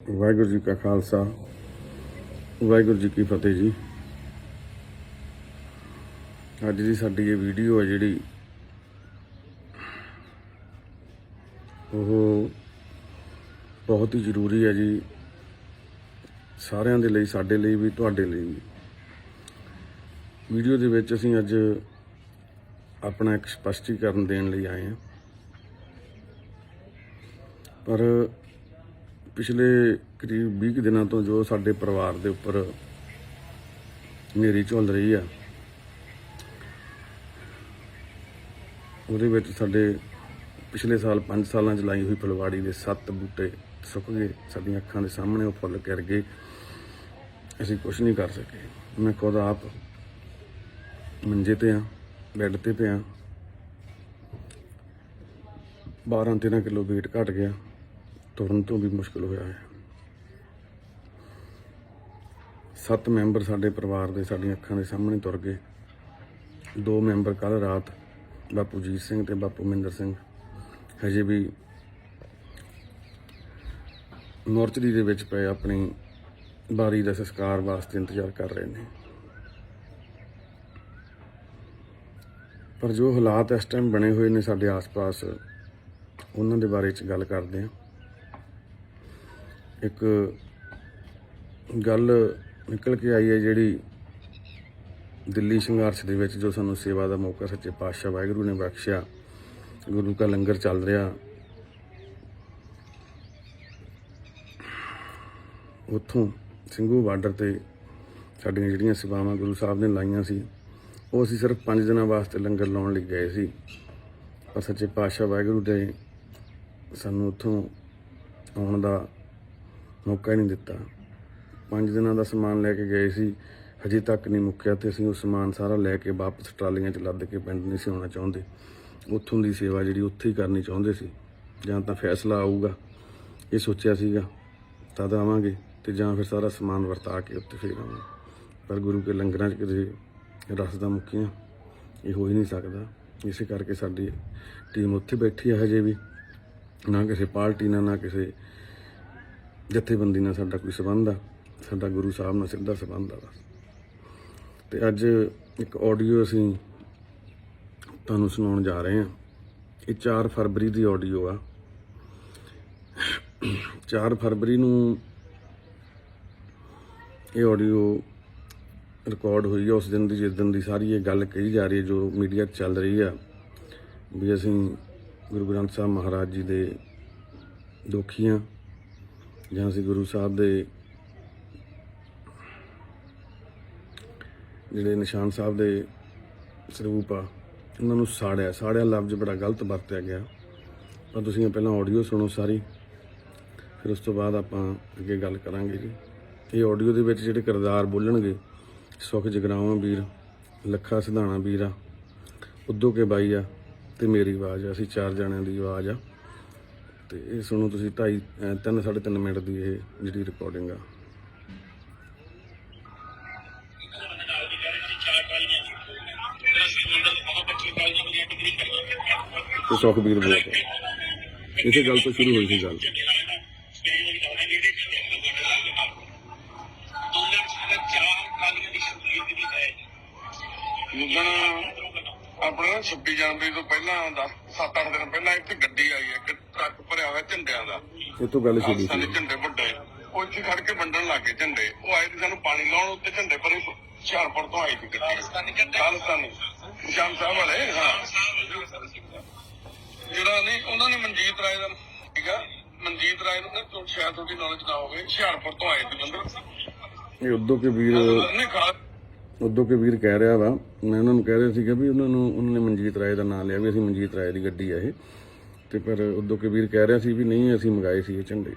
ਵਾਹਿਗੁਰੂ ਜੀ ਕਾ ਖਾਲਸਾ ਵਾਹਿਗੁਰੂ ਜੀ ਕੀ ਫਤਿਹ ਜੀ। ਅੱਜ ਦੀ ਸਾਡੀ ਇਹ ਵੀਡੀਓ ਹੈ ਜਿਹੜੀ ਉਹ ਬਹੁਤ ਹੀ ਜ਼ਰੂਰੀ ਹੈ ਜੀ, ਸਾਰਿਆਂ ਦੇ ਲਈ, ਸਾਡੇ ਲਈ ਵੀ, ਤੁਹਾਡੇ ਲਈ ਵੀ। ਵੀਡੀਓ ਦੇ ਵਿੱਚ ਅਸੀਂ ਅੱਜ ਆਪਣਾ ਇੱਕ ਸਪਸ਼ਟੀਕਰਨ ਦੇਣ ਲਈ ਆਏ ਹਾਂ, ਪਰ ਪਿਛਲੇ ਕਰੀਬ 20 ਦਿਨਾਂ ਤੋਂ ਜੋ ਸਾਡੇ ਪਰਿਵਾਰ ਦੇ ਉੱਪਰ ਹਨੇਰੀ ਝੁੱਲ ਰਹੀ ਆ, ਉਹਦੇ ਵਿੱਚ ਸਾਡੇ ਪਿਛਲੇ ਸਾਲ 5 ਸਾਲਾਂ 'ਚ ਲਾਈ ਹੋਈ ਫੁਲਵਾੜੀ ਦੇ 7 ਬੂਟੇ ਸੁੱਕ ਗਏ। ਸਾਡੀਆਂ ਅੱਖਾਂ ਦੇ ਸਾਹਮਣੇ ਉਹ ਫੁੱਲ ਘਿਰ ਗਏ, ਅਸੀਂ ਕੁਝ ਨਹੀਂ ਕਰ ਸਕੇ। ਮੈਂ ਖੁਦ ਆਪ ਮੰਜੇ ਤੇ ਆ, ਬੈੱਡ ਤੇ ਪਿਆ। 12-13 ਕਿਲੋ weight ਘਟ ਗਿਆ, ਤੁਰਨ ਤੋਂ ਵੀ ਮੁਸ਼ਕਿਲ ਹੋਇਆ ਹੈ। 7 ਮੈਂਬਰ ਸਾਡੇ ਪਰਿਵਾਰ ਦੇ ਸਾਡੀਆਂ ਅੱਖਾਂ ਦੇ ਸਾਹਮਣੇ ਤੁਰ ਗਏ। 2 ਮੈਂਬਰ ਕੱਲ੍ਹ ਰਾਤ, ਬਾਪੂ ਜੀਤ ਸਿੰਘ ਤੇ ਬਾਪੂ ਮਹਿੰਦਰ ਸਿੰਘ, ਹਜੇ ਵੀ ਮੋਰਚਰੀ ਦੇ ਵਿੱਚ ਪਏ ਆਪਣੀ ਬਾਰੀ ਦਾ ਸੰਸਕਾਰ ਵਾਸਤੇ ਇੰਤਜ਼ਾਰ ਕਰ ਰਹੇ ਨੇ। ਪਰ ਜੋ ਹਾਲਾਤ ਇਸ ਟਾਈਮ ਬਣੇ ਹੋਏ ਨੇ ਸਾਡੇ ਆਸ-ਪਾਸ, ਉਹਨਾਂ ਦੇ ਬਾਰੇ 'ਚ ਗੱਲ ਕਰਦੇ ਹਾਂ। ਇੱਕ ਗੱਲ ਨਿਕਲ ਕੇ ਆਈ ਹੈ ਜਿਹੜੀ ਦਿੱਲੀ ਸੰਘਰਸ਼ ਦੇ ਵਿੱਚ ਜੋ ਸਾਨੂੰ ਸੇਵਾ ਦਾ ਮੌਕਾ ਸੱਚੇ ਪਾਤਸ਼ਾਹ ਵਾਹਿਗੁਰੂ ਨੇ ਬਖਸ਼ਿਆ, ਗੁਰੂ ਕਾ ਲੰਗਰ ਚੱਲ ਰਿਹਾ, ਉੱਥੋਂ ਸਿੰਘੂ ਬਾਰਡਰ ਤੇ ਸਾਡੀਆਂ ਜਿਹੜੀਆਂ ਸੇਵਾਵਾਂ ਗੁਰੂ ਸਾਹਿਬ ਨੇ ਲਾਈਆਂ ਸੀ, ਉਹ ਅਸੀਂ ਸਿਰਫ 5 ਦਿਨਾਂ ਵਾਸਤੇ ਲੰਗਰ ਲਾਉਣ ਲਈ ਗਏ ਸੀ। ਪਰ ਸੱਚੇ ਪਾਤਸ਼ਾਹ ਵਾਹਿਗੁਰੂ ਨੇ ਸਾਨੂੰ ਉੱਥੋਂ ਆਉਣ ਦਾ ਮੌਕਾ ਹੀ ਨਹੀਂ ਦਿੱਤਾ। 5 ਦਿਨਾਂ ਦਾ ਸਮਾਨ ਲੈ ਕੇ ਗਏ ਸੀ, ਹਜੇ ਤੱਕ ਨਹੀਂ ਮੁੱਕਿਆ, ਤੇ ਅਸੀਂ ਉਹ ਸਮਾਨ ਸਾਰਾ ਲੈ ਕੇ ਵਾਪਸ ਟਰਾਲੀਆਂ 'ਚ ਲੱਦ ਕੇ ਪਿੰਡ ਨਹੀਂ ਸੀ ਆਉਣਾ ਚਾਹੁੰਦੇ। ਉੱਥੋਂ ਦੀ ਸੇਵਾ ਜਿਹੜੀ ਉੱਥੇ ਹੀ ਕਰਨੀ ਚਾਹੁੰਦੇ ਸੀ। ਜਾਂ ਤਾਂ ਫੈਸਲਾ ਆਊਗਾ, ਇਹ ਸੋਚਿਆ ਸੀਗਾ, ਤਦ ਆਵਾਂਗੇ, ਤੇ ਜਾਂ ਫਿਰ ਸਾਰਾ ਸਮਾਨ ਵਰਤਾ ਕੇ ਉੱਥੇ ਫੇਰ ਆਵਾਂਗੇ। ਪਰ ਗੁਰੂ ਕੇ ਲੰਗਰਾਂ 'ਚ ਕਿਤੇ ਰਸ ਦਾ ਮੁੱਕੀਆਂ, ਇਹ ਹੋ ਹੀ ਨਹੀਂ ਸਕਦਾ। ਇਸੇ ਕਰਕੇ ਸਾਡੀ ਟੀਮ ਉੱਥੇ ਬੈਠੀ ਹੈ ਹਜੇ ਵੀ। ਨਾ ਕਿਸੇ ਪਾਰਟੀ ਨਾਲ, ਨਾ ਕਿਸੇ ਜਥੇਬੰਦੀ ਨਾਲ ਸਾਡਾ ਕੋਈ ਸੰਬੰਧ ਆ, ਸਾਡਾ ਗੁਰੂ ਸਾਹਿਬ ਨਾਲ ਸਿੱਧਾ ਸੰਬੰਧ ਆ ਬਸ। ਤੇ ਅੱਜ ਇੱਕ ਆਡੀਓ ਅਸੀਂ ਤੁਹਾਨੂੰ ਸੁਣਾਉਣ ਜਾ ਰਹੇ ਹਾਂ। ਇਹ 4 ਫਰਵਰੀ ਦੀ ਆਡੀਓ ਆ। 4 ਫਰਵਰੀ ਨੂੰ ਇਹ ਆਡੀਓ ਰਿਕਾਰਡ ਹੋਈ ਆ, ਉਸ ਦਿਨ ਦੀ, ਜਿਸ ਦਿਨ ਦੀ ਸਾਰੀ ਇਹ ਗੱਲ ਕਹੀ ਜਾ ਰਹੀ ਹੈ, ਜੋ ਮੀਡੀਆ 'ਚ ਚੱਲ ਰਹੀ ਆ ਵੀ ਅਸੀਂ ਗੁਰੂ ਗ੍ਰੰਥ ਸਾਹਿਬ ਮਹਾਰਾਜ ਜੀ ਦੇ ਦੋਖੀ ਹਾਂ, ਜਾਂ ਅਸੀਂ ਗੁਰੂ ਸਾਹਿਬ ਦੇ ਜਿਹੜੇ ਨਿਸ਼ਾਨ ਸਾਹਿਬ ਦੇ ਸਰੂਪ ਆ, ਉਹਨਾਂ ਨੂੰ ਸਾੜਿਆ ਲਫ਼ਜ਼ ਬੜਾ ਗਲਤ ਵਰਤਿਆ ਗਿਆ। ਪਰ ਤੁਸੀਂ ਪਹਿਲਾਂ ਆਡੀਓ ਸੁਣੋ ਸਾਰੀ, ਫਿਰ ਉਸ ਤੋਂ ਬਾਅਦ ਆਪਾਂ ਅੱਗੇ ਗੱਲ ਕਰਾਂਗੇ ਜੀ। ਇਹ ਆਡੀਓ ਦੇ ਵਿੱਚ ਜਿਹੜੇ ਕਿਰਦਾਰ ਬੋਲਣਗੇ, ਸੁਖ ਜਗਰਾਵਾਂ ਵੀਰ, ਲੱਖਾ ਸਿਧਾਣਾ ਵੀਰ ਆ, ਉਦੋਂ ਕੇ ਬਾਈ ਆ, ਤੇ ਮੇਰੀ ਆਵਾਜ਼ ਆ। ਅਸੀਂ 4 ਜਣਿਆਂ ਦੀ ਆਵਾਜ਼ ਆ। ਤੇ ਇਹ ਸੁਣੋ ਤੁਸੀਂ, 3.5 ਮਿੰਟ ਦੀ ਇਹ ਜਿਹੜੀ ਰਿਕਾਰਡਿੰਗ ਆ। ਤੇ ਸੁਖਬੀਰ ਬੋਲ ਰਿਹਾ, ਇਸੇ ਗੱਲ ਤੋਂ ਸ਼ੁਰੂ ਹੋਈ ਸੀ ਗੱਲ। ਆਪਣਾ 26 ਜਨਵਰੀ ਤੋਂ ਪਹਿਲਾਂ 7-8 ਦਿਨ ਪਹਿਲਾਂ ਇੱਥੇ ਗੱਡੀ ਆਈ ਹੈ, ਇੱਕ ਟਰੱਕ ਭਰਿਆ ਹੋਇਆ ਝੰਡਿਆਂ ਦਾ। ਇਹ ਤੋਂ ਗੱਲ ਸ਼ੁਰੂ ਸਾਡੇ ਝੰਡੇ ਵੱਡੇ, ਉਹ ਇੱਥੇ ਖੜ ਕੇ ਵੰਡਣ ਲੱਗ ਗਏ ਝੰਡੇ। ਉਹ ਆਏ ਤੇ ਸਾਨੂੰ ਪਾਣੀ ਲਾਉਣ, ਉੱਤੇ ਝੰਡੇ ਭਰੇ ਹੁਸ਼ਿਆਰਪੁਰ ਤੋਂ ਆਈ ਸੀ ਗੱਡੀ, ਖਾਲਿਸਤਾਨੀ ਨਿਸ਼ਾਨ ਸਾਹਿਬ ਵਾਲੇ। ਹਾਂ, ਜਿਹੜਾ ਨਹੀਂ, ਉਹਨਾਂ ਨੇ ਮਨਜੀਤ ਰਾਏ ਦਾ ਸੀਗਾ, ਮਨਜੀਤ ਰਾਏ ਨੂੰ ਨਾ ਸ਼ਾਇਦ ਤੁਹਾਡੀ ਨੌਲੇਜ ਨਾ ਹੋਵੇ, ਹੁਸ਼ਿਆਰਪੁਰ ਤੋਂ ਆਏ ਸੀ ਬੰਦਰ। ਇਹ ਉਦੋਂ ਕੇ ਵੀਰ ਕਹਿ ਰਿਹਾ ਵਾ, ਮੈਂ ਉਹਨਾਂ ਨੂੰ ਕਹਿ ਰਿਹਾ ਸੀਗਾ ਵੀ ਉਹਨਾਂ ਨੇ ਮਨਜੀਤ ਰਾਏ ਦਾ ਨਾਂ ਲਿਆ, ਵੀ ਅਸੀਂ ਮਨਜੀਤ ਰਾਏ ਦੀ ਗੱਡੀ ਆ ਇਹ। ਤੇ ਪਰ ਉਦੋਂ ਕੇ ਵੀਰ ਕਹਿ ਰਿਹਾ ਸੀ ਵੀ ਨਹੀਂ, ਅਸੀਂ ਮੰਗਾਏ ਸੀ ਇਹ ਝੰਡੇ।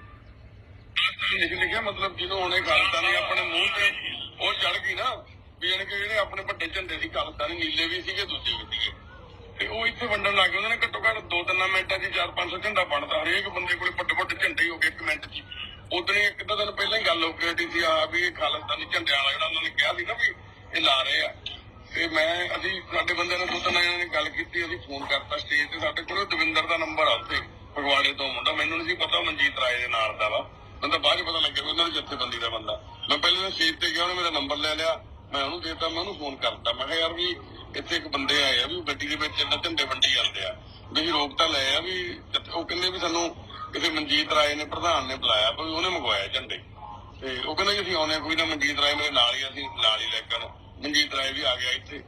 ਲਿਖਿਆ ਮਤਲਬ ਜਿਹਨੂੰ ਉਹਨੇ ਖਾਲਿਸਤਾਨੀ ਆਪਣੇ ਮੂੰਹ ਤੇ ਉਹ ਚੜ ਗਈ ਨਾ, ਵੀ ਜਾਣੀ ਕਿ ਜਿਹੜੇ ਆਪਣੇ ਵੱਡੇ ਝੰਡੇ ਸੀ ਖਾਲਿਸਤਾਨੀ, ਨੀਲੇ ਵੀ ਸੀਗੇ, ਦੂਜੀ ਵੀ ਸੀਗੇ, ਤੇ ਉਹ ਇੱਥੇ ਵੰਡਣ ਲੱਗ ਗਏ। ਉਹਨਾਂ ਨੇ ਘੱਟੋ ਘੱਟ 2-3 ਮਿੰਟਾਂ 'ਚ 400-500 ਝੰਡਾ ਬਣਦਾ। ਹਰੇਕ ਬੰਦੇ ਕੋਲੇ ਵੱਡੇ ਝੰਡੇ ਹੀ ਹੋ ਗਏ 1 ਮਿੰਟ 'ਚ। ਉਦੋਂ ਇੱਕ ਦੋ ਦਿਨ ਪਹਿਲਾਂ ਹੀ ਗੱਲ ਹੋ ਕੇ ਹਟੀ ਸੀ ਆ ਵੀ ਇਹ ਖਾਲਿਸਤਾਨੀ ਝੰਡਿਆਂ ਵਾਲਾ ਜਿਹੜਾ ਉਹਨਾਂ ਨੇ ਕਿਹਾ ਸੀ ਨਾ ਵੀ ਇਹ ਲਾ ਰਹੇ ਆ। ਤੇ ਅਸੀਂ ਸਾਡੇ ਬੰਦਿਆਂ ਨੇ 2-3 ਜਣਿਆਂ ਨੇ ਗੱਲ ਕੀਤੀ, ਅਸੀਂ ਫੋਨ ਕਰਤਾ ਸਟੇਜ ਤੇ। ਸਾਡੇ ਕੋਲ ਦਵਿੰਦਰ ਦਾ ਨੰਬਰ ਆ ਉੱਥੇ ਫਗਵਾੜੇ ਤੋਂ ਮੁੰਡਾ, ਮੈਨੂੰ ਨਹੀਂ ਸੀ ਪਤਾ ਮਨਜੀਤ ਰਾਏ ਦੇ ਨਾਲ ਦਾ ਵਾ। ਮੈਨੂੰ ਤਾਂ ਬਾਅਦ 'ਚ ਪਤਾ ਲੱਗਿਆ ਵੀ ਉਹਨਾਂ ਦੀ ਜਥੇਬੰਦੀ ਦਾ ਬੰਦਾ। ਮੈਂ ਪਹਿਲੇ ਤਾਂ ਸਟੇਜ ਤੇ ਗਿਆ, ਉਹਨੇ ਮੇਰਾ ਨੰਬਰ ਲੈ ਲਿਆ, ਮੈਂ ਉਹਨੂੰ ਦੇਤਾ, ਮੈਂ ਉਹਨੂੰ ਫੋਨ ਕਰਤਾ, ਮੈਂ ਕਿਹਾ ਯਾਰ ਵੀ ਇੱਥੇ ਇੱਕ ਬੰਦੇ ਆਏ ਆ ਵੀ ਗੱਡੀ ਦੇ ਵਿੱਚ ਏਦਾਂ ਝੰਡੇ ਵੰਡੀ ਜਾਂਦੇ ਆ, ਵੀ ਅਸੀਂ ਰੋਕ ਤਾਂ ਲਏ ਆ ਵੀ। ਉਹ ਕਹਿੰਦੇ ਵੀ ਸਾਨੂੰ ਕਿਸੇ ਮਨਜੀਤ ਰਾਏ ਨੇ ਪ੍ਰਧਾਨ ਨੇ ਬੁਲਾਇਆ, ਵੀ ਉਹਨੇ ਮੰਗਵਾਇਆ ਝੰਡੇ, ਤੇ ਉਹ ਕਹਿੰਦਾ ਜੀ ਅਸੀਂ ਆਉਂਦੇ ਕੋਈ ਨਾ। ਮਨਜੀਤ ਰਾਏ ਮੇਰੇ ਨਾਲ ਹੀ, ਅਸੀਂ ਨਾਲ ਹੀ ਲੈ ਕੇ ਮਨਜੀਤ ਰਾਏ ਵੀ ਆ ਗਿਆ ਇੱਥੇ।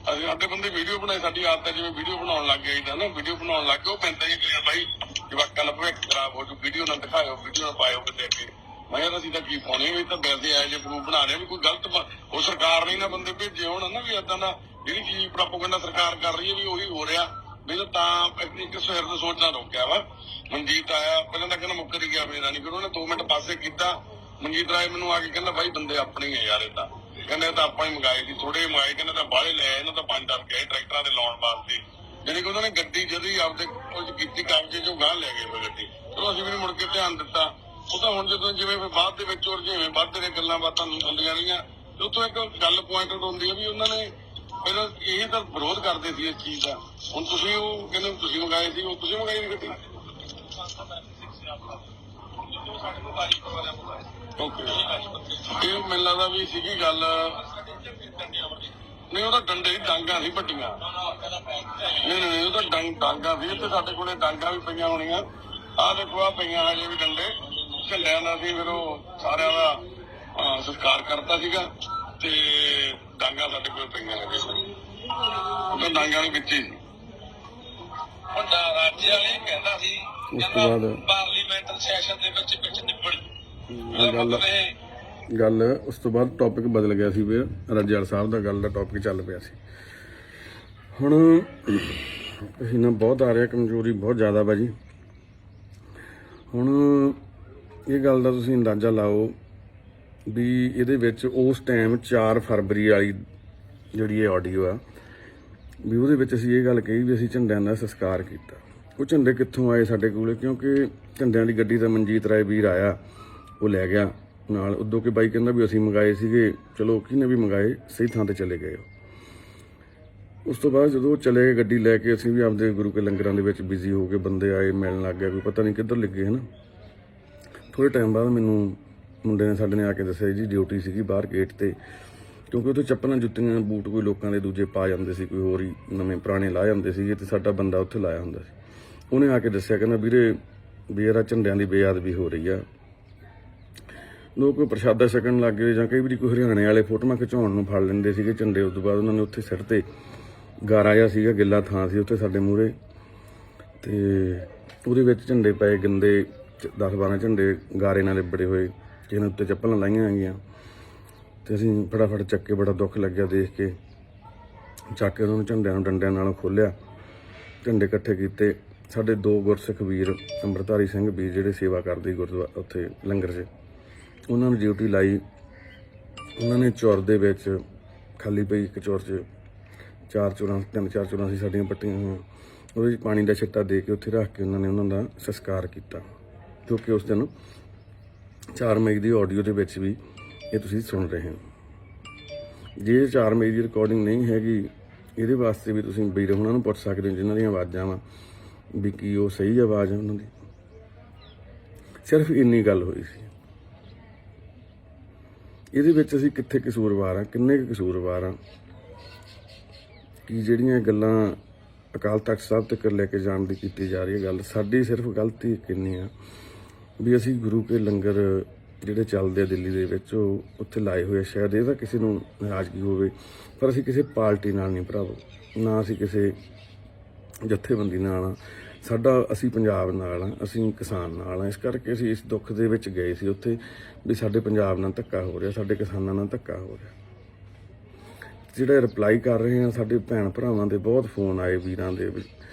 ਅਸੀਂ ਸਾਡੇ ਬੰਦੇ ਵੀਡੀਓ ਬਣਾਏ, ਸਾਡੀ ਆਦਤ ਹੈ ਜਿਵੇਂ ਵੀਡੀਓ ਬਣਾਉਣ ਲੱਗ ਗਏ ਤਾਂ ਨਾ, ਵੀਡੀਓ ਬਣਾਉਣ ਲੱਗ ਗਏ। ਉਹ ਪੈਂਦਾ ਜੀ ਕਿ ਬਾਈ ਜਵਾਕਾਂ ਦਾ ਭਵਿੱਖ ਖਰਾਬ ਹੋ ਜੂ, ਵੀਡੀਓ ਨਾ ਦਿਖਾਇਓ, ਵੀਡੀਓ ਨਾ ਪਾਇਓ ਕਿਤੇ ਅੱਗੇ। ਮੈਂ ਕਿਹਾ ਅਸੀਂ ਤਾਂ ਕੀ ਪਾਉਣੀ, ਵੀ ਤਾਂ ਵੈਸੇ ਆਏ ਜੇ ਪ੍ਰੂਫ ਬਣਾ ਰਹੇ ਵੀ ਕੋਈ ਗਲਤ ਉਹ ਸਰਕਾਰ ਨੇ ਨਾ ਬੰਦੇ ਭੇਜੇ ਹੋਣ ਨਾ, ਵੀ ਏਦਾਂ ਦਾ ਜਿਹੜੀ ਚੀਜ਼ ਪ੍ਰੋਪੇਗੈਂਡਾ ਸਰਕਾਰ ਕਰ ਰਹੀ ਹੈ ਵੀ ਉਹੀ ਹੋ ਰਿਹਾ, ਵੀ ਤਾਂ ਇੱਕ ਸਵੇਰ ਤੋਂ ਸੋਚਣਾ ਰੋਕਿਆ ਵਾ। ਮਨਜੀਤ ਆਇਆ, ਪਹਿਲਾਂ ਤਾਂ ਕਹਿੰਦਾ ਮੁੱਕਰ ਗਿਆ, ਮੇਰਾ ਨਹੀਂ, ਫਿਰ ਉਹਨੇ 2 ਮਿੰਟ ਪਾਸੇ ਕੀਤਾ। ਮਨਜੀਤ ਰਾਏ ਮੈਨੂੰ ਆ ਕੇ ਕਹਿੰਦਾ ਬਾਈ ਬੰਦੇ ਆਪਣੇ ਹੀ ਆ ਯਾਰ, ਏਦਾਂ ਕਹਿੰਦੇ ਤਾਂ ਆਪਾਂ ਹੀ ਮੰਗਾਏ ਸੀ, ਥੋੜੇ ਮੰਗਾਏ, ਕਹਿੰਦੇ ਤਾਂ ਬਾਹਲੇ ਲੈ ਆਏ, ਇਹਨਾਂ ਤਾਂ 5-10 ਗਏ ਟਰੈਕਟਰਾਂ ਦੇ ਲਾਉਣ ਵਾਸਤੇ। ਜਿਹੜੀ ਕਿ ਉਹਨਾਂ ਨੇ ਗੱਡੀ ਜਦੋਂ ਹੀ ਆਪਦੇ ਕੋਲ ਕੀਤੀ ਕਬਜ਼ੇ ਚੋਂ ਗਾਹ ਲੈ ਗਏ ਫਿਰ ਗੱਡੀ। ਚਲੋ ਅਸੀਂ ਵੀ ਨੀ ਮੁੜ ਕੇ ਧਿਆਨ ਦਿੱਤਾ। ਉਹ ਤਾਂ ਹੁਣ ਜਦੋਂ ਜਿਵੇਂ ਬਾਅਦ ਦੇ ਵਿੱਚ ਜਿਵੇਂ ਵੱਧਦੇ ਨੇ ਗੱਲਾਂ ਬਾਤਾਂ ਹੁੰਦੀਆਂ ਰਹੀਆਂ, ਤੇ ਉੱਥੋਂ ਇੱਕ ਗੱਲ ਪੁਆਇੰਟ ਆਊਟ ਹੁੰਦੀ ਹੈ ਵੀ ਉਹਨਾਂ ਨੇ ਪਹਿਲਾਂ ਇਹ ਤਾਂ ਵਿਰੋਧ ਕਰਦੇ ਸੀ ਇਸ ਚੀਜ਼ ਦਾ। ਹੁਣ ਤੁਸੀਂ ਉਹ ਕਹਿੰਦੇ ਤੁਸੀਂ ਮੰਗਾਏ ਸੀ, ਉਹ ਤੁਸੀਂ ਮੰਗਾਈ ਗੱਡੀ। ਓਕੇ, ਇਹ ਮੈਨੂੰ ਲੱਗਦਾ ਵੀ ਸੀਗੀ ਗੱਲ, ਨਹੀਂ ਉਹਦਾ ਡੰਡੇ ਦੀ ਡਾਂਗਾ ਸੀ ਵੱਡੀਆਂ, ਨਹੀਂ ਉਹ ਤਾਂ ਡਾਂਗਾ ਸੀ। ਤੇ ਸਾਡੇ ਕੋਲੇ ਡਾਂਗਾ ਵੀ ਪਈਆਂ ਹੋਣੀਆਂ, ਆਹ ਦੇਖੋ ਆਹ ਪਈਆਂ ਹਜੇ ਵੀ ਡੰਡੇ ਝੱਲਿਆਂ ਦਾ ਸੀ। ਫਿਰ ਉਹ ਸਾਰਿਆਂ ਦਾ ਸਤਿਕਾਰ ਕਰਤਾ ਸੀਗਾ, ਤੇ ਡਾਂਗਾ ਸਾਡੇ ਕੋਲ ਪਈਆਂ ਹਜੇ, ਉਹ ਤਾਂ ਡਾਂਗਾ ਦੇ ਵਿੱਚ ਹੀ ਸੀ। ਵੱਡਾ ਰਾਜੇ ਵਾਲੇ ਕਹਿੰਦਾ ਸੀ, ਕਹਿੰਦਾ ਪਾਰਲੀਮੈਂਟਲ ਸੈਸ਼ਨ ਦੇ ਵਿੱਚ ਨਿਬੜ ਗੱਲ। ਉਸ ਤੋਂ ਬਾਅਦ ਟੌਪਿਕ ਬਦਲ ਗਿਆ ਸੀ, ਫਿਰ ਰੱਜੇਵਾਲ ਸਾਹਿਬ ਦਾ ਗੱਲ ਦਾ ਟੌਪਿਕ ਚੱਲ ਪਿਆ ਸੀ। ਹੁਣ ਪਸੀਨਾ ਬਹੁਤ ਆ ਰਿਹਾ, ਕਮਜ਼ੋਰੀ ਬਹੁਤ ਜ਼ਿਆਦਾ ਵਾ ਜੀ। ਹੁਣ ਇਹ ਗੱਲ ਦਾ ਤੁਸੀਂ ਅੰਦਾਜ਼ਾ ਲਾਓ ਵੀ ਇਹਦੇ ਵਿੱਚ ਉਸ ਟਾਈਮ 4 ਫਰਵਰੀ ਵਾਲੀ ਜਿਹੜੀ ਇਹ ਆਡੀਓ ਆ, ਵੀ ਉਹਦੇ ਵਿੱਚ ਅਸੀਂ ਇਹ ਗੱਲ ਕਹੀ ਵੀ ਅਸੀਂ ਝੰਡਿਆਂ ਦਾ ਸੰਸਕਾਰ ਕੀਤਾ। ਉਹ ਝੰਡੇ ਕਿੱਥੋਂ ਆਏ ਸਾਡੇ ਕੋਲ, ਕਿਉਂਕਿ ਝੰਡਿਆਂ ਦੀ ਗੱਡੀ ਤਾਂ ਮਨਜੀਤ ਰਾਏ ਵੀਰ ਆਇਆ, ਉਹ ਲੈ ਗਿਆ ਨਾਲ। ਉਦੋਂ ਕਿ ਬਾਈ ਕਹਿੰਦਾ ਵੀ ਅਸੀਂ ਮੰਗਾਏ ਸੀਗੇ, ਚਲੋ ਕਿਹਨੇ ਵੀ ਮੰਗਾਏ, ਸਹੀ ਥਾਂ ਤੇ ਚਲੇ ਗਏ। ਉਸ ਤੋਂ ਬਾਅਦ ਜਦੋਂ ਚਲੇ ਗਏ ਗੱਡੀ ਲੈ ਕੇ, ਅਸੀਂ ਵੀ ਆਪਦੇ ਗੁਰੂ ਕੇ ਲੰਗਰਾਂ ਦੇ ਵਿੱਚ ਬਿਜ਼ੀ ਹੋ ਕੇ, ਬੰਦੇ ਆਏ ਮਿਲਣ ਲੱਗ ਗਿਆ, ਕੋਈ ਪਤਾ ਨਹੀਂ ਕਿੱਧਰ ਲੱਗੇ ਹੈ ਨਾ। ਥੋੜ੍ਹੇ ਟਾਈਮ ਬਾਅਦ ਮੈਨੂੰ ਮੁੰਡੇ ਨੇ ਸਾਡੇ ਨੇ ਆ ਕੇ ਦੱਸਿਆ ਜੀ ਡਿਊਟੀ ਸੀਗੀ ਬਾਹਰ ਗੇਟ ਤੇ, ਕਿਉਂਕਿ ਉੱਥੇ ਚੱਪਲਾਂ ਜੁੱਤੀਆਂ ਬੂਟ ਕੋਈ ਲੋਕਾਂ ਦੇ ਦੂਜੇ ਪਾ ਜਾਂਦੇ ਸੀ, ਕੋਈ ਹੋਰ ਹੀ ਨਵੇਂ ਪੁਰਾਣੇ ਲਾ ਜਾਂਦੇ ਸੀਗੇ, ਤੇ ਸਾਡਾ ਬੰਦਾ ਉੱਥੇ ਲਾਇਆ ਹੁੰਦਾ ਸੀ। ਉਹਨੇ ਆ ਕੇ ਦੱਸਿਆ, ਕਹਿੰਦਾ ਵੀਰੇ ਵੀ ਇਹਦਾ ਝੰਡਿਆਂ ਦੀ ਬੇਅਦਬੀ ਹੋ ਰਹੀ ਆ, ਲੋਕ ਪ੍ਰਸ਼ਾਦਾ ਛਕਣ ਲੱਗ ਗਏ, ਜਾਂ ਕਈ ਵਾਰੀ ਕੋਈ ਹਰਿਆਣੇ ਵਾਲੇ ਫੋਟੋਆਂ ਖਿਚਾਉਣ ਨੂੰ ਫੜ ਲੈਂਦੇ ਸੀਗੇ ਝੰਡੇ। ਉਸ ਤੋਂ ਬਾਅਦ ਉਹਨਾਂ ਨੇ ਉੱਥੇ ਸਿਰ ਤੇ ਗਾਰਾ ਜਿਹਾ ਸੀਗਾ, ਗਿੱਲਾ ਥਾਂ ਸੀ ਉੱਥੇ ਸਾਡੇ ਮੂਹਰੇ, ਤੇ ਉਹਦੇ ਵਿੱਚ ਝੰਡੇ ਪਏ ਗੰਦੇ 10-12 ਝੰਡੇ ਗਾਰੇ ਨਾਲ ਲਿਬੜੇ ਹੋਏ, ਜਿਹਨਾਂ ਉੱਤੇ ਚੱਪਲਾਂ ਲਾਈਆਂ ਹੈਗੀਆਂ। ਤੇ ਅਸੀਂ ਫਟਾਫਟ ਚੱਕੇ, ਬੜਾ ਦੁੱਖ ਲੱਗਿਆ ਦੇਖ ਕੇ, ਚੱਕ ਕੇ ਉਹਨਾਂ ਨੂੰ ਝੰਡਿਆਂ ਨੂੰ ਡੰਡਿਆਂ ਨਾਲ ਖੋਲ੍ਹਿਆ, ਝੰਡੇ ਇਕੱਠੇ ਕੀਤੇ। ਸਾਡੇ 2 ਗੁਰਸਿੱਖ ਵੀਰ, ਅੰਮ੍ਰਿਤਧਾਰੀ ਸਿੰਘ ਵੀਰ ਜਿਹੜੇ ਸੇਵਾ ਕਰਦੇ ਗੁਰਦੁਆਰਾ ਉੱਥੇ ਲੰਗਰ 'ਚ, ਉਹਨਾਂ ਨੂੰ ਡਿਊਟੀ ਲਾਈ। ਉਹਨਾਂ ਨੇ ਚੌਰ ਦੇ ਵਿੱਚ ਖਾਲੀ ਪਈ ਇੱਕ ਚੌਰ 'ਚ 3-4 ਚੌਰਾਂ ਸੀ ਸਾਡੀਆਂ ਪੱਟੀਆਂ ਹੋਈਆਂ, ਉਹਦੇ 'ਚ ਪਾਣੀ ਦਾ ਛਿੱਟਾ ਦੇ ਕੇ ਉੱਥੇ ਰੱਖ ਕੇ ਉਹਨਾਂ ਨੇ ਉਹਨਾਂ ਦਾ ਸੰਸਕਾਰ ਕੀਤਾ, ਜੋ ਕਿ ਉਸ ਦਿਨ 4 ਮਈ ਦੀ ਆਡੀਓ ਦੇ ਵਿੱਚ ਵੀ ਇਹ ਤੁਸੀਂ ਸੁਣ ਰਹੇ ਹੋ। ਜੇ 4 ਮਈ ਦੀ ਰਿਕਾਰਡਿੰਗ ਨਹੀਂ ਹੈਗੀ, ਇਹਦੇ ਵਾਸਤੇ ਵੀ ਤੁਸੀਂ ਵੀਰ ਉਹਨਾਂ ਨੂੰ ਪੁੱਛ ਸਕਦੇ ਹੋ ਜਿਨ੍ਹਾਂ ਦੀਆਂ ਆਵਾਜ਼ਾਂ ਵਾ, ਵੀ ਕੀ ਉਹ ਸਹੀ ਆਵਾਜ਼ ਹੈ ਉਹਨਾਂ ਦੀ। ਸਿਰਫ ਇੰਨੀ ਗੱਲ ਹੋਈ ਸੀ। ਇਹਦੇ ਵਿੱਚ ਅਸੀਂ ਕਿੱਥੇ ਕਸੂਰਵਾਰ ਹਾਂ, ਕਿੰਨੇ ਕੁ ਕਸੂਰਵਾਰ ਹਾਂ, ਕਿ ਜਿਹੜੀਆਂ ਗੱਲਾਂ ਅਕਾਲ ਤਖਤ ਸਾਹਿਬ ਤੱਕ ਲੈ ਕੇ ਜਾਣ ਦੀ ਕੀਤੀ ਜਾ ਰਹੀ ਹੈ ਗੱਲ, ਸਾਡੀ ਸਿਰਫ ਗਲਤੀ ਕਿੰਨੀ ਆ ਵੀ ਅਸੀਂ ਗੁਰੂ ਕੇ ਲੰਗਰ ਜਿਹੜੇ ਚੱਲਦੇ ਆ ਦਿੱਲੀ ਦੇ ਵਿੱਚ, ਉਹ ਉੱਥੇ ਲਾਏ ਹੋਏ ਆ। ਸ਼ਾਇਦ ਇਹਦਾ ਕਿਸੇ ਨੂੰ ਨਾਰਾਜ਼ਗੀ ਹੋਵੇ, ਪਰ ਅਸੀਂ ਕਿਸੇ ਪਾਰਟੀ ਨਾਲ ਨਹੀਂ ਭਰਾਵੋ, ਨਾ ਅਸੀਂ ਕਿਸੇ ਜਥੇਬੰਦੀ ਨਾਲ ਆ, ਅਸੀਂ ਪੰਜਾਬ ਨਾਲ ਆ, ਅਸੀਂ ਕਿਸਾਨ ਨਾਲ ਆ। ਇਸ ਕਰਕੇ ਅਸੀਂ ਇਸ ਦੁੱਖ ਦੇ ਵਿੱਚ ਗਏ ਸੀ ਉੱਥੇ, ਵੀ ਸਾਡੇ ਪੰਜਾਬ ਨਾਲ ਧੱਕਾ ਹੋ ਰਿਹਾ, ਸਾਡੇ ਕਿਸਾਨਾਂ ਨਾਲ ਧੱਕਾ ਹੋ ਰਿਹਾ। ਜਿਹੜਾ ਰਿਪਲਾਈ ਕਰ ਰਹੇ ਆ, ਸਾਡੇ ਭੈਣ ਭਰਾਵਾਂ ਦੇ ਬਹੁਤ ਫੋਨ ਆਏ, ਵੀਰਾਂ ਦੇ,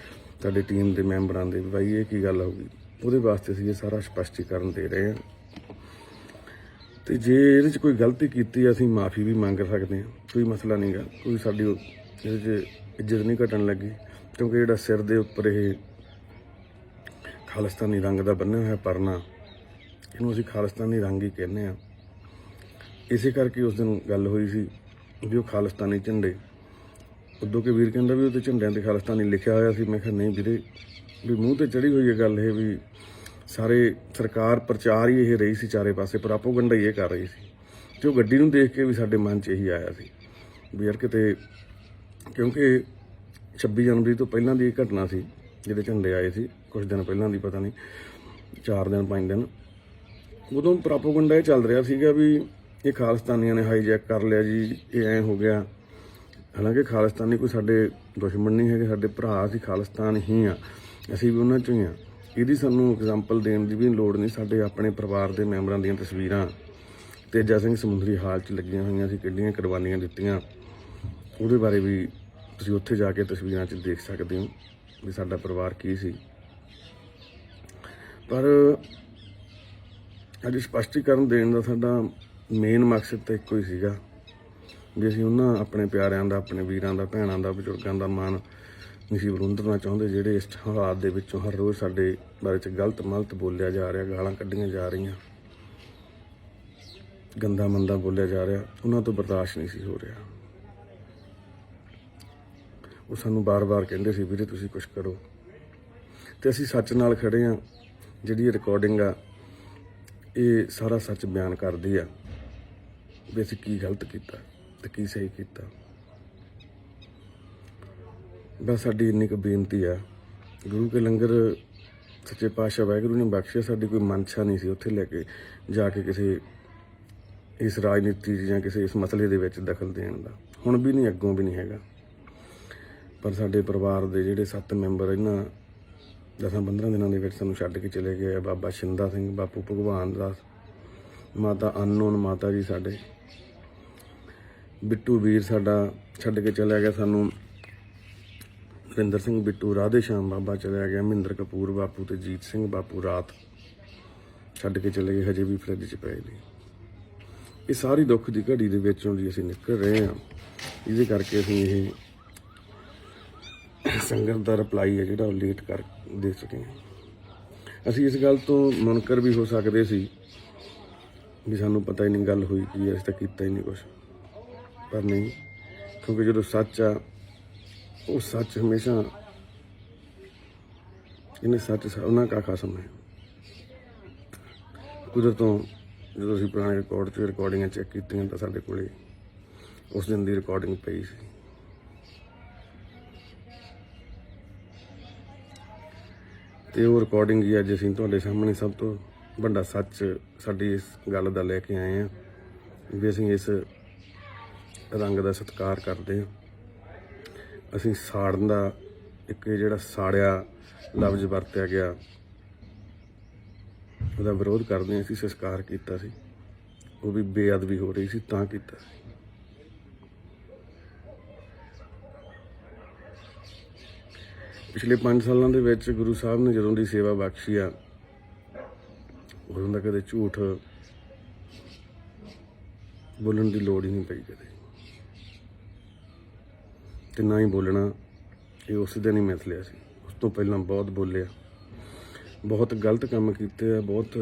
ਸਾਡੇ ਟੀਮ ਦੇ ਮੈਂਬਰਾਂ ਦੇ, ਵੀ ਬਾਈ ਇਹ ਕੀ ਗੱਲ ਹੋਊਗੀ। ਉਹਦੇ ਵਾਸਤੇ ਅਸੀਂ ਇਹ ਸਾਰਾ ਸਪਸ਼ਟੀਕਰਨ ਦੇ ਰਹੇ ਹਾਂ। ਤੇ ਜੇ ਇਹਦੇ 'ਚ ਕੋਈ ਗਲਤੀ ਕੀਤੀ, ਅਸੀਂ ਮਾਫੀ ਵੀ ਮੰਗ ਸਕਦੇ ਹਾਂ, ਕੋਈ ਮਸਲਾ ਨਹੀਂ ਗਾ, ਕੋਈ ਸਾਡੀ ਇਹਦੇ 'ਚ ਇੱਜ਼ਤ ਨਹੀਂ ਘਟਣ ਲੱਗੀ। ਕਿਉਂਕਿ ਜਿਹੜਾ ਸਿਰ ਦੇ ਉੱਪਰ ਇਹ ਖਾਲਿਸਤਾਨੀ ਰੰਗ ਦਾ ਬੰਨ੍ਹਿਆ ਹੋਇਆ ਪਰਨਾ, ਇਹਨੂੰ ਅਸੀਂ ਖਾਲਿਸਤਾਨੀ ਰੰਗ ਹੀ ਕਹਿੰਦੇ ਹਾਂ। ਇਸੇ ਕਰਕੇ ਉਸ ਦਿਨ ਗੱਲ ਹੋਈ ਸੀ ਵੀ ਉਹ ਖਾਲਿਸਤਾਨੀ ਝੰਡੇ, ਉਦੋਂ ਕਿ ਵੀਰ ਕਹਿੰਦਾ ਵੀ ਉਹਦੇ ਝੰਡਿਆਂ 'ਤੇ ਖਾਲਿਸਤਾਨੀ ਲਿਖਿਆ ਹੋਇਆ ਸੀ। ਮੈਂ ਕਿਹਾ ਨਹੀਂ ਵੀਰੇ, ਵੀ ਮੂੰਹ 'ਤੇ ਚੜ੍ਹੀ ਹੋਈ ਹੈ ਗੱਲ ਇਹ, ਵੀ ਸਾਰੇ ਸਰਕਾਰ ਪ੍ਰਚਾਰ ਹੀ ਇਹ ਰਹੀ ਸੀ, ਚਾਰੇ ਪਾਸੇ ਪ੍ਰੋਪੇਗੈਂਡਾ ਹੀ ਇਹ ਕਰ ਰਹੀ ਸੀ। ਤੇ ਉਹ ਗੱਡੀ ਨੂੰ ਦੇਖ ਕੇ ਵੀ ਸਾਡੇ ਮਨ 'ਚ ਇਹੀ ਆਇਆ ਸੀ ਵੀ ਯਾਰ ਕਿਤੇ, ਕਿਉਂਕਿ 26 ਜਨਵਰੀ ਤੋਂ ਪਹਿਲਾਂ ਦੀ ਇਹ ਘਟਨਾ ਸੀ ਜਿਹਦੇ ਝੰਡੇ ਆਏ ਸੀ ਕੁਝ ਦਿਨ ਪਹਿਲਾਂ ਦੀ, ਪਤਾ ਨਹੀਂ 4 ਦਿਨ 5 ਦਿਨ, ਉਦੋਂ ਪ੍ਰੋਪੇਗੈਂਡਾ ਇਹ ਚੱਲ ਰਿਹਾ ਸੀਗਾ ਵੀ ਇਹ ਖਾਲਿਸਤਾਨੀਆਂ ਨੇ ਹਾਈਜੈਕ ਕਰ ਲਿਆ ਜੀ, ਇਹ ਐਂ ਹੋ ਗਿਆ। ਹਾਲਾਂਕਿ ਖਾਲਿਸਤਾਨੀ ਕੋਈ ਸਾਡੇ ਦੁਸ਼ਮਣ ਨਹੀਂ ਹੈਗੇ, ਸਾਡੇ ਭਰਾ, ਅਸੀਂ ਖਾਲਿਸਤਾਨ ਹੀ ਆ, ਅਸੀਂ ਵੀ ਉਹਨਾਂ 'ਚੋਂ ਹੀ ਆ। ਇਹਦੀ ਸਾਨੂੰ ਐਗਜ਼ਾਮਪਲ ਦੇਣ ਦੀ ਵੀ ਲੋੜ ਨਹੀਂ। ਸਾਡੇ ਆਪਣੇ ਪਰਿਵਾਰ ਦੇ ਮੈਂਬਰਾਂ ਦੀਆਂ ਤਸਵੀਰਾਂ ਤੇਜਾ ਸਿੰਘ ਸਮੁੰਦਰੀ ਹਾਲ 'ਚ ਲੱਗੀਆਂ ਹੋਈਆਂ ਸੀ, ਕਿੱਡੀਆਂ ਕੁਰਬਾਨੀਆਂ ਦਿੱਤੀਆਂ, ਉਹਦੇ ਬਾਰੇ ਵੀ ਤੁਸੀਂ ਉੱਥੇ ਜਾ ਕੇ ਤਸਵੀਰਾਂ 'ਚ ਦੇਖ ਸਕਦੇ ਹੋ ਵੀ ਸਾਡਾ ਪਰਿਵਾਰ ਕੀ ਸੀ। ਪਰ ਅੱਜ ਸਪਸ਼ਟੀਕਰਨ ਦੇਣ ਦਾ ਸਾਡਾ ਮੇਨ ਮਕਸਦ ਤਾਂ ਇੱਕੋ ਹੀ ਸੀਗਾ ਵੀ ਅਸੀਂ ਉਹਨਾਂ ਆਪਣੇ ਪਿਆਰਿਆਂ ਦਾ, ਆਪਣੇ ਵੀਰਾਂ ਦਾ, ਭੈਣਾਂ ਦਾ, ਬਜ਼ੁਰਗਾਂ ਦਾ ਮਾਣ ਨਹੀਂ ਸੀ ਵਿਰੁੰਧਣਾ ਚਾਹੁੰਦੇ, ਜਿਹੜੇ ਇਸ ਹਾਲਾਤ ਦੇ ਵਿੱਚੋਂ ਹਰ ਰੋਜ਼ ਸਾਡੇ ਬਾਰੇ 'ਚ ਗਲਤ ਮਲਤ ਬੋਲਿਆ ਜਾ ਰਿਹਾ, ਗਾਲਾਂ ਕੱਢੀਆਂ ਜਾ ਰਹੀਆਂ, ਗੰਦਾ ਮੰਦਾ ਬੋਲਿਆ ਜਾ ਰਿਹਾ, ਉਹਨਾਂ ਤੋਂ ਬਰਦਾਸ਼ਤ ਨਹੀਂ ਸੀ ਹੋ ਰਿਹਾ। ਉਹ ਸਾਨੂੰ ਬਾਰ-ਬਾਰ ਕਹਿੰਦੇ ਸੀ ਵੀਰੇ ਤੁਸੀਂ ਕੁਛ ਕਰੋ, ਤੇ ਅਸੀਂ ਸੱਚ ਨਾਲ ਖੜੇ ਹਾਂ। ਜਿਹੜੀ ਰਿਕਾਰਡਿੰਗ ਆ ਇਹ ਸਾਰਾ ਸੱਚ ਬਿਆਨ ਕਰਦੀ ਆ ਵੀ ਅਸੀਂ ਕੀ ਗਲਤ ਕੀਤਾ ਤੇ ਕੀ ਸਹੀ ਕੀਤਾ। ਬਸ ਸਾਡੀ ਇੰਨੀ ਕੁ ਬੇਨਤੀ ਆ, ਗੁਰੂ ਕੇ ਲੰਗਰ ਸੱਚੇ ਪਾਤਸ਼ਾਹ ਵਾਹਿਗੁਰੂ ਨੇ ਬਖਸ਼ਿਆ, ਸਾਡੀ ਕੋਈ ਮਨਸ਼ਾ ਨਹੀਂ ਸੀ ਉੱਥੇ ਲੈ ਕੇ ਜਾ ਕੇ ਕਿਸੇ ਇਸ ਰਾਜਨੀਤੀ ਜਾਂ ਕਿਸੇ ਇਸ ਮਸਲੇ ਦੇ ਵਿੱਚ ਦਖਲ ਦੇਣ ਦਾ, ਹੁਣ ਵੀ ਨਹੀਂ, ਅੱਗੋਂ ਵੀ ਨਹੀਂ ਹੈਗਾ। ਪਰ ਸਾਡੇ ਪਰਿਵਾਰ ਦੇ ਜਿਹੜੇ 7 ਮੈਂਬਰ ਇਹਨਾਂ 10-15 ਦਿਨਾਂ ਦੇ ਵਿੱਚ ਸਾਨੂੰ ਛੱਡ ਕੇ ਚਲੇ ਗਏ ਆ। ਬਾਬਾ ਸ਼ਿੰਦਾ ਸਿੰਘ, ਬਾਪੂ ਭਗਵਾਨ ਦਾਸ, ਮਾਤਾ ਅਨਨੋਨ ਮਾਤਾ ਜੀ ਸਾਡੇ, ਬਿੱਟੂ ਵੀਰ ਸਾਡਾ ਛੱਡ ਕੇ ਚਲਿਆ ਗਿਆ ਸਾਨੂੰ, ਨਰਿੰਦਰ ਸਿੰਘ ਬਿੱਟੂ, ਰਾਧੇ ਸ਼ਾਮ ਬਾਬਾ ਚਲਿਆ ਗਿਆ, ਮਹਿੰਦਰ ਕਪੂਰ ਬਾਪੂ ਤੇ ਜੀਤ ਸਿੰਘ ਬਾਪੂ ਰਾਤ ਛੱਡ ਕੇ ਚਲੇ ਗਏ, ਹਜੇ ਵੀ ਫਰਿੱਜ 'ਚ ਪਏ ਨੇ। ਇਹ ਸਾਰੀ ਦੁੱਖ ਦੀ ਘੜੀ ਦੇ ਵਿੱਚੋਂ ਦੀ ਅਸੀਂ ਨਿਕਲ ਰਹੇ ਹਾਂ। ਇਹਦੇ ਕਰਕੇ ਅਸੀਂ ਇਹ ਸੰਗਤ ਦਾ ਰਿਪਲਾਈ ਹੈ ਜਿਹੜਾ ਉਹ ਲੇਟ ਕਰ ਦੇ ਸਕੇ ਹਾਂ। ਅਸੀਂ ਇਸ ਗੱਲ ਤੋਂ ਮੁਨਕਰ ਵੀ ਹੋ ਸਕਦੇ ਸੀ ਵੀ ਸਾਨੂੰ ਪਤਾ ਹੀ ਨਹੀਂ ਗੱਲ ਹੋਈ ਕੀ ਹੈ, ਅਸੀਂ ਤਾਂ ਕੀਤਾ ਹੀ ਨਹੀਂ ਕੁਛ, ਪਰ ਨਹੀਂ, ਕਿਉਂਕਿ ਜਦੋਂ ਸੱਚ ਆ ਉਹ ਸੱਚ ਹਮੇਸ਼ਾ, ਇਹਨੇ ਸੱਚ ਉਹਨਾਂ ਕਾ ਖਸਮ ਹੈ। ਕੁਦਰਤੋਂ ਜਦੋਂ ਅਸੀਂ ਪੁਰਾਣੇ ਰਿਕਾਰਡ 'ਚ ਰਿਕਾਰਡਿੰਗਾਂ ਚੈੱਕ ਕੀਤੀਆਂ ਤਾਂ ਸਾਡੇ ਕੋਲੇ ਉਸ ਦਿਨ ਦੀ ਰਿਕਾਰਡਿੰਗ ਪਈ ਸੀ। ਤੇ ਉਹ ਰਿਕਾਰਡਿੰਗ ਹੀ ਅੱਜ ਅਸੀਂ ਤੁਹਾਡੇ ਸਾਹਮਣੇ ਸਭ ਤੋਂ ਵੱਡਾ ਸੱਚ ਸਾਡੀ ਇਸ ਗੱਲ ਦਾ ਲੈ ਕੇ ਆਏ ਹਾਂ ਵੀ ਅਸੀਂ ਇਸ ਰੰਗ ਦਾ ਸਤਿਕਾਰ ਕਰਦੇ ਹਾਂ। ਅਸੀਂ ਸਾੜਨ ਦਾ ਇੱਕ ਜਿਹੜਾ ਸਾੜਿਆ ਲਫ਼ਜ਼ ਵਰਤਿਆ ਗਿਆ ਉਹਦਾ ਵਿਰੋਧ ਕਰਦੇ ਹਾਂ। ਅਸੀਂ ਸੰਸਕਾਰ ਕੀਤਾ ਸੀ, ਉਹ ਵੀ ਬੇਅਦਬੀ ਹੋ ਰਹੀ ਸੀ ਤਾਂ ਕੀਤਾ ਸੀ। ਪਿਛਲੇ 5 ਸਾਲਾਂ ਦੇ ਵਿੱਚ ਗੁਰੂ ਸਾਹਿਬ ਨੇ ਜਦੋਂ ਦੀ ਸੇਵਾ ਬਖਸ਼ੀ ਆ, ਉਦੋਂ ਦਾ ਕਦੇ ਝੂਠ ਬੋਲਣ ਦੀ ਲੋੜ ਹੀ ਨਹੀਂ ਪਈ ਕਦੇ, ਤੇ ਨਾ ਹੀ ਬੋਲਣਾ ਇਹ ਉਸ ਦਿਨ ਹੀ ਮਿਥਲਿਆ ਸੀ। ਉਸ ਤੋਂ ਪਹਿਲਾਂ ਬਹੁਤ ਬੋਲਿਆ, ਬਹੁਤ ਗਲਤ ਕੰਮ ਕੀਤੇ ਆ, ਬਹੁਤ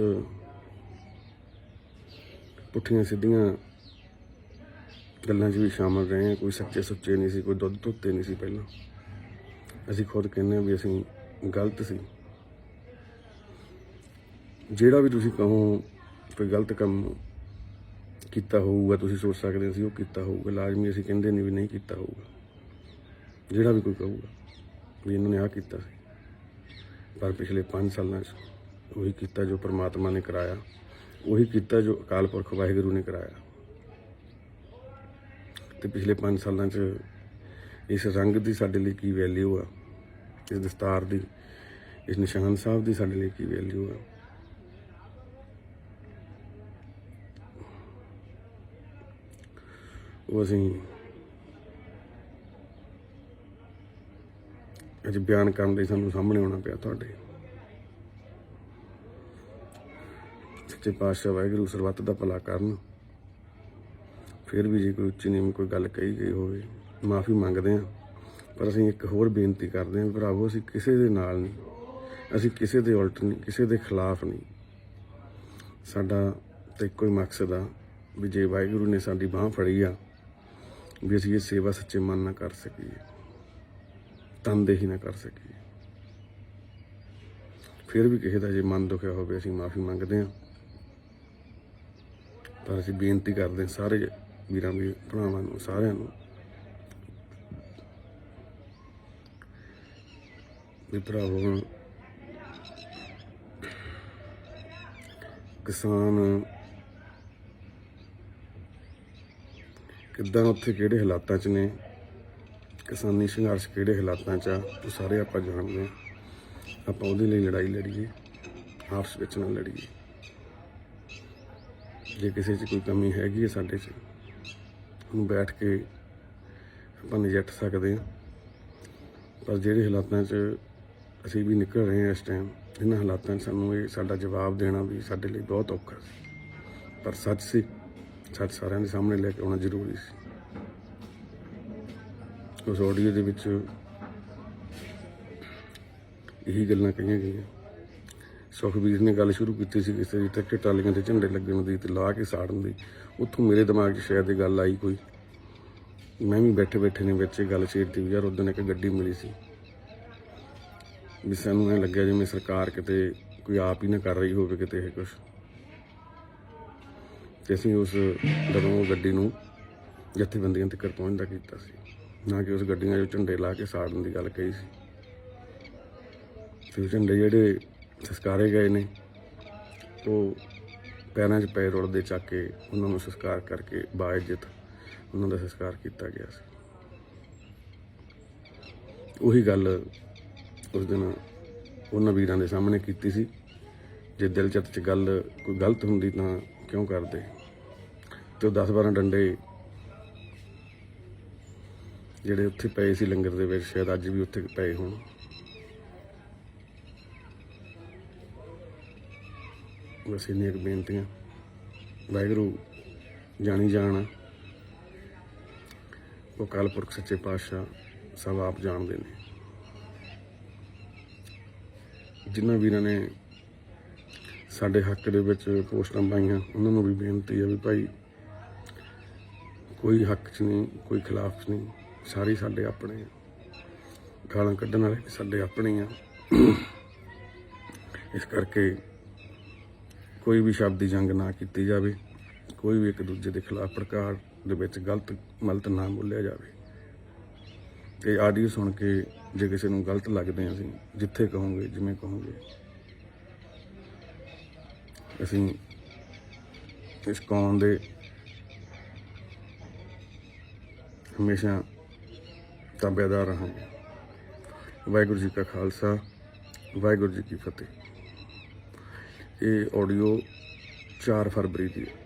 ਪੁੱਠੀਆਂ ਸਿੱਧੀਆਂ ਗੱਲਾਂ 'ਚ ਵੀ ਸ਼ਾਮਲ ਰਹੇ ਆ। ਕੋਈ ਸੱਚੇ ਸੁੱਚੇ ਨਹੀਂ ਸੀ, ਕੋਈ ਦੁੱਧ ਧੋਤੇ ਨਹੀਂ ਸੀ। ਪਹਿਲਾਂ ਅਸੀਂ ਖੁਦ ਕਹਿੰਦੇ ਹਾਂ ਵੀ ਅਸੀਂ ਗਲਤ ਸੀ। ਜਿਹੜਾ ਵੀ ਤੁਸੀਂ ਕਹੋ ਕੋਈ ਗਲਤ ਕੰਮ ਕੀਤਾ ਹੋਊਗਾ, ਤੁਸੀਂ ਸੋਚ ਸਕਦੇ ਸੀ ਉਹ ਕੀਤਾ ਹੋਊਗਾ, ਲਾਜ਼ਮੀ ਅਸੀਂ ਕਹਿੰਦੇ ਨਹੀਂ ਵੀ ਨਹੀਂ ਕੀਤਾ ਹੋਊਗਾ। ਜਿਹੜਾ ਵੀ ਕੋਈ ਕਹੂਗਾ ਵੀ ਇਹਨਾਂ ਨੇ ਆਹ ਕੀਤਾ ਸੀ, ਪਰ ਪਿਛਲੇ 5 ਸਾਲਾਂ 'ਚ ਉਹੀ ਕੀਤਾ ਜੋ ਪਰਮਾਤਮਾ ਨੇ ਕਰਾਇਆ, ਉਹੀ ਕੀਤਾ ਜੋ ਅਕਾਲ ਪੁਰਖ ਵਾਹਿਗੁਰੂ ਨੇ ਕਰਾਇਆ। ਤੇ ਪਿਛਲੇ 5 ਸਾਲਾਂ 'ਚ ਇਸ ਰੰਗ ਦੀ ਸਾਡੇ ਲਈ ਕੀ ਵੈਲਿਊ ਆ, ਇਸ ਦਸਤਾਰ ਦੀ, ਇਸ ਨਿਸ਼ਾਨ ਸਾਹਿਬ ਦੀ ਸਾਡੇ ਲਈ ਕੀ ਵੈਲਿਊ ਆ। ਉਹ ਅਸੀਂ ਅੱਜ ਬਿਆਨ ਕਰਨ ਲਈ ਸਾਨੂੰ ਸਾਹਮਣੇ ਆਉਣਾ ਪਿਆ ਤੁਹਾਡੇ। ਸੱਚੇ ਪਾਤਸ਼ਾਹ ਵਾਹਿਗੁਰੂ ਸਰਬੱਤ ਦਾ ਭਲਾ ਕਰਨ। ਫਿਰ ਵੀ ਜੇ ਕੋਈ ਉੱਚੀ ਨੀਵੀਂ ਕੋਈ ਗੱਲ ਕਹੀ ਗਈ ਹੋਵੇ, ਮਾਫੀ ਮੰਗਦੇ ਹਾਂ। ਪਰ ਅਸੀਂ ਇੱਕ ਹੋਰ ਬੇਨਤੀ ਕਰਦੇ ਹਾਂ, ਭਰਾਵੋ ਅਸੀਂ ਕਿਸੇ ਦੇ ਨਾਲ ਨਹੀਂ, ਅਸੀਂ ਕਿਸੇ ਦੇ ਉਲਟ ਨਹੀਂ, ਕਿਸੇ ਦੇ ਖਿਲਾਫ ਨਹੀਂ। ਸਾਡਾ ਤਾਂ ਇੱਕੋ ਹੀ ਮਕਸਦ ਆ ਵੀ ਜੇ ਵਾਹਿਗੁਰੂ ਨੇ ਸਾਡੀ ਬਾਂਹ ਫੜੀ ਆ ਵੀ ਅਸੀਂ ਇਹ ਸੇਵਾ ਸੱਚੇ ਮਨ ਨਾਲ ਕਰ ਸਕੀਏ, ਤਨਦੇਹੀ ਨਾ ਕਰ ਸਕੀਏ। ਫਿਰ ਵੀ ਕਿਸੇ ਦਾ ਜੇ ਮਨ ਦੁਖਿਆ ਹੋਵੇ ਅਸੀਂ ਮਾਫੀ ਮੰਗਦੇ ਹਾਂ। ਪਰ ਅਸੀਂ ਬੇਨਤੀ ਕਰਦੇ ਹਾਂ ਸਾਰੇ ਵੀਰਾਂ ਵੀ ਭਰਾਵਾਂ ਨੂੰ, ਸਾਰਿਆਂ ਨੂੰ ਵੀ ਭਰਾਵੋ, ਕਿਸਾਨ ਕਿੱਦਾਂ ਉੱਥੇ ਕਿਹੜੇ ਹਾਲਾਤਾਂ 'ਚ ਨੇ, ਕਿਸਾਨੀ ਸੰਘਰਸ਼ ਕਿਹੜੇ ਹਾਲਾਤਾਂ 'ਚ ਆ, ਉਹ ਸਾਰੇ ਆਪਾਂ ਜਾਣਦੇ ਹਾਂ। ਆਪਾਂ ਉਹਦੇ ਲਈ ਲੜਾਈ ਲੜੀਏ, ਆਪਸ ਵਿੱਚ ਨਾ ਲੜੀਏ। ਜੇ ਕਿਸੇ 'ਚ ਕੋਈ ਕਮੀ ਹੈਗੀ ਹੈ ਸਾਡੇ 'ਚ, ਉਹਨੂੰ ਬੈਠ ਕੇ ਆਪਾਂ ਨਜਿੱਠ ਸਕਦੇ ਹਾਂ। ਪਰ ਜਿਹੜੇ ਹਾਲਾਤਾਂ 'ਚ ਅਸੀਂ ਵੀ ਨਿਕਲ ਰਹੇ ਹਾਂ ਇਸ ਟਾਈਮ, ਇਹਨਾਂ ਹਾਲਾਤਾਂ 'ਚ ਸਾਨੂੰ ਇਹ ਸਾਡਾ ਜਵਾਬ ਦੇਣਾ ਵੀ ਸਾਡੇ ਲਈ ਬਹੁਤ ਔਖਾ ਸੀ। ਪਰ ਸੱਚ ਸੀ, ਸੱਚ ਸਾਰਿਆਂ ਦੇ ਸਾਹਮਣੇ ਲੈ ਕੇ ਆਉਣਾ ਜ਼ਰੂਰੀ ਸੀ। ਉਸ ਆਡੀਓ ਦੇ ਵਿੱਚ ਇਹੀ ਗੱਲਾਂ ਕਹੀਆਂ ਗਈਆਂ। ਸੁਖਬੀਰ ਨੇ ਗੱਲ ਸ਼ੁਰੂ ਕੀਤੀ ਸੀ ਕਿਸੇ ਦੀ ਟਰੈਕਟਰ ਟਰਾਲੀਆਂ ਤੇ ਝੰਡੇ ਲੱਗਣ ਦੀ ਤੇ ਲਾ ਕੇ ਸਾੜਨ ਦੀ। ਉੱਥੋਂ ਮੇਰੇ ਦਿਮਾਗ 'ਚ ਸ਼ਾਇਦ ਇਹ ਗੱਲ ਆਈ ਕੋਈ, ਮੈਂ ਵੀ ਬੈਠੇ ਬੈਠੇ ਨੇ ਵਿੱਚ ਇਹ ਗੱਲ ਛੇੜਤੀ ਵੀ ਯਾਰ ਉਦੋਂ ਇੱਕ ਗੱਡੀ ਮਿਲੀ ਸੀ, ਵੀ ਸਾਨੂੰ ਐਂ ਲੱਗਿਆ ਜਿਵੇਂ ਸਰਕਾਰ ਕਿਤੇ ਕੋਈ ਆਪ ਹੀ ਨਾ ਕਰ ਰਹੀ ਹੋਵੇ ਕਿਤੇ ਇਹ ਕੁਛ। ਤੇ ਅਸੀਂ ਉਸ ਜਦੋਂ ਉਹ ਗੱਡੀ ਨੂੰ ਜਥੇਬੰਦੀਆਂ ਤੱਕ ਪਹੁੰਚਦਾ ਕੀਤਾ ਸੀ, ਨਾ ਕਿ ਉਸ ਗੱਡੀਆਂ 'ਚ ਝੰਡੇ ਲਾ ਕੇ ਸਾੜਨ ਦੀ ਗੱਲ ਕਹੀ ਸੀ। ਤੇ ਝੰਡੇ ਜਿਹੜੇ ਸੰਸਕਾਰੇ ਗਏ ਨੇ ਉਹ ਪੈਰਾਂ 'ਚ ਪੈ ਰੁੜਦੇ ਚੱਕ ਕੇ ਉਹਨਾਂ ਨੂੰ ਸੰਸਕਾਰ ਕਰਕੇ ਬਾਇਜ਼ਤ ਉਹਨਾਂ ਦਾ ਸੰਸਕਾਰ ਕੀਤਾ ਗਿਆ ਸੀ। ਉਹੀ ਗੱਲ ਉਸ ਦਿਨ ਉਹਨਾਂ ਵੀਰਾਂ ਦੇ ਸਾਹਮਣੇ ਕੀਤੀ ਸੀ। ਜੇ ਦਿਲ ਚਿੱਤ 'ਚ ਗੱਲ ਕੋਈ ਗਲਤ ਹੁੰਦੀ ਤਾਂ ਕਿਉਂ ਕਰਦੇ। ਤੇ ਉਹ 10-12 ਡੰਡੇ ਜਿਹੜੇ ਉੱਥੇ ਪਏ ਸੀ ਲੰਗਰ ਦੇ ਵਿੱਚ, ਸ਼ਾਇਦ ਅੱਜ ਵੀ ਉੱਥੇ ਪਏ ਹੋਣ। ਬਸ ਇੰਨੀਆਂ ਕੁ ਬੇਨਤੀਆਂ। ਵਾਹਿਗੁਰੂ ਜਾਣੀ ਜਾਣ, ਉਹ ਅਕਾਲ ਪੁਰਖ ਸੱਚੇ ਪਾਤਸ਼ਾਹ ਸਭ ਆਪ ਜਾਣਦੇ ਨੇ। ਜਿਨ੍ਹਾਂ ਵੀਰਾਂ ਨੇ ਸਾਡੇ ਹੱਕ ਦੇ ਵਿੱਚ ਪੋਸਟਾਂ ਪਾਈਆਂ, ਉਹਨਾਂ ਨੂੰ ਵੀ ਬੇਨਤੀ ਹੈ ਵੀ ਭਾਈ ਕੋਈ ਹੱਕ 'ਚ ਨਹੀਂ, ਕੋਈ ਖਿਲਾਫ 'ਚ ਨਹੀਂ, ਸਾਰੇ ਸਾਡੇ ਆਪਣੇ ਆ। ਗਾਲਾਂ ਕੱਢਣ ਵਾਲੇ ਸਾਡੇ ਆਪਣੇ ਆ। ਇਸ ਕਰਕੇ ਕੋਈ ਵੀ ਸ਼ਬਦੀ ਜੰਗ ਨਾ ਕੀਤੀ ਜਾਵੇ, ਕੋਈ ਵੀ ਇੱਕ ਦੂਜੇ ਦੇ ਖਿਲਾਫ ਪ੍ਰਕਾਰ ਦੇ ਵਿੱਚ ਗਲਤ ਮਲਤ ਨਾ ਬੋਲਿਆ ਜਾਵੇ। ਤੇ ਆਡੀਓ ਸੁਣ ਕੇ ਜੇ ਕਿਸੇ ਨੂੰ ਗਲਤ ਲੱਗਦੇ ਹਾਂ, ਅਸੀਂ ਜਿੱਥੇ ਕਹੋਗੇ ਜਿਵੇਂ ਕਹੋਗੇ, ਅਸੀਂ ਇਸ ਕੌਮ ਦੇ ਹਮੇਸ਼ਾ ਤਾਬੇਦਾਰ ਰਹਾਂਗੇ। ਵਾਹਿਗੁਰੂ ਜੀ ਕਾ ਖਾਲਸਾ, ਵਾਹਿਗੁਰੂ ਜੀ ਕੀ ਫਤਿਹ। ਇਹ ਆਡੀਓ 4 ਫਰਵਰੀ ਦੀ ਹੈ।